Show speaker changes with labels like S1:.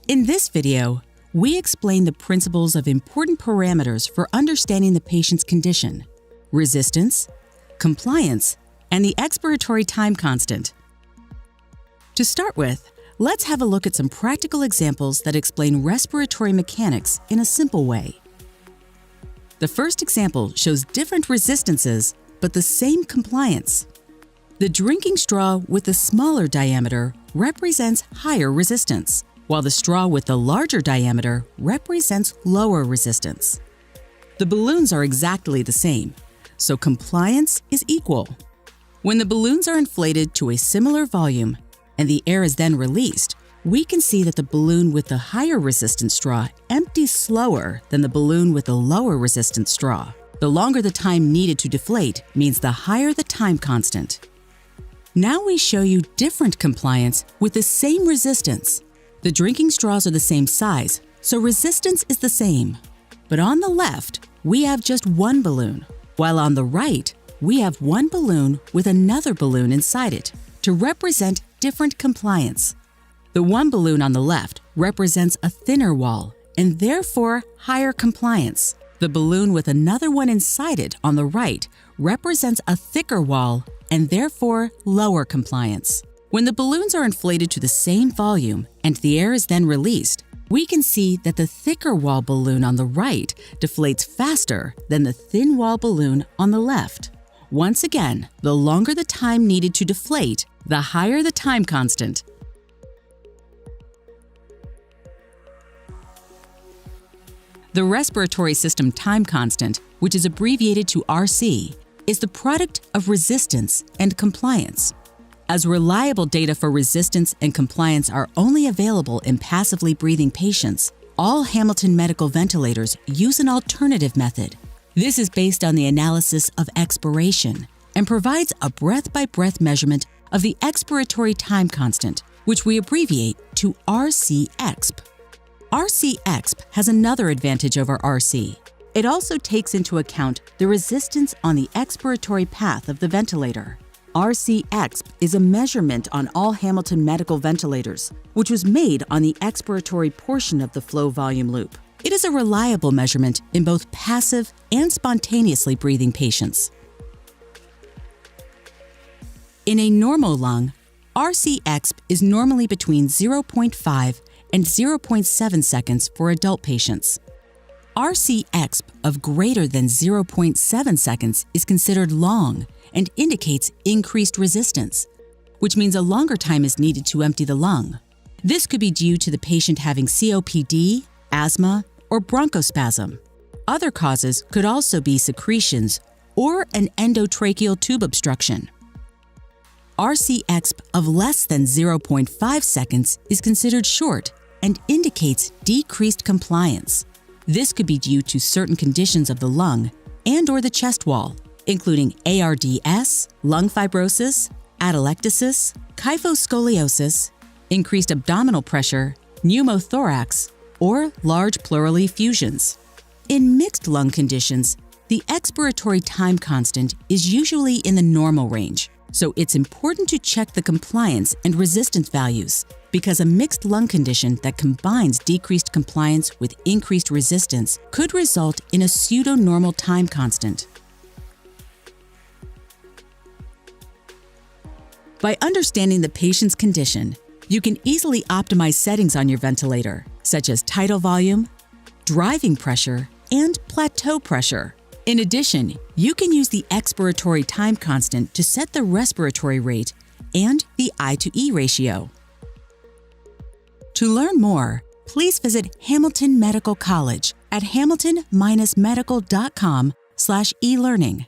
S1: In this video, we explain the principles of important parameters for understanding the patient's condition: resistance, compliance, and the expiratory time constant. To start with, let's have a look at some practical examples that explain respiratory mechanics in a simple way. The first example shows different resistances, but the same compliance. The drinking straw with the smaller diameter represents higher resistance, while the straw with the larger diameter represents lower resistance. The balloons are exactly the same, so compliance is equal. When the balloons are inflated to a similar volume and the air is then released, we can see that the balloon with the higher resistance straw empties slower than the balloon with the lower resistance straw. The longer the time needed to deflate means the higher the time constant. Now we show you different compliance with the same resistance. The drinking straws are the same size, so resistance is the same. But on the left, we have just one balloon, while on the right, we have one balloon with another balloon inside it to represent different compliance. The one balloon on the left represents a thinner wall and therefore higher compliance. The balloon with another one inside it on the right represents a thicker wall and therefore lower compliance. When the balloons are inflated to the same volume and the air is then released, we can see that the thicker wall balloon on the right deflates faster than the thin wall balloon on the left. Once again, the longer the time needed to deflate, the higher the time constant. The respiratory system time constant, which is abbreviated to RC, is the product of resistance and compliance. As reliable data for resistance and compliance are only available in passively breathing patients, all Hamilton medical ventilators use an alternative method. This is based on the analysis of expiration and provides a breath-by-breath measurement of the expiratory time constant, which we abbreviate to RC-exp. RC-exp has another advantage over RC. It also takes into account the resistance on the expiratory path of the ventilator. RC-exp is a measurement on all Hamilton medical ventilators, which was made on the expiratory portion of the flow volume loop. It is a reliable measurement in both passive and spontaneously breathing patients. In a normal lung, RC-exp is normally between 0.5 and 0.7 seconds for adult patients. RC-exp of greater than 0.7 seconds is considered long and indicates increased resistance, which means a longer time is needed to empty the lung. This could be due to the patient having COPD, asthma, or bronchospasm. Other causes could also be secretions or an endotracheal tube obstruction. RC-exp of less than 0.5 seconds is considered short and indicates decreased compliance. This could be due to certain conditions of the lung and/or the chest wall, including ARDS, lung fibrosis, atelectasis, kyphoscoliosis, increased abdominal pressure, pneumothorax, or large pleural effusions. In mixed lung conditions, the expiratory time constant is usually in the normal range, so it's important to check the compliance and resistance values, because a mixed lung condition that combines decreased compliance with increased resistance could result in a pseudo-normal time constant. By understanding the patient's condition, you can easily optimize settings on your ventilator, such as tidal volume, driving pressure, and plateau pressure. In addition, you can use the expiratory time constant to set the respiratory rate and the I/E ratio. To learn more, please visit Hamilton Medical College at hamilton-medical.com/elearning.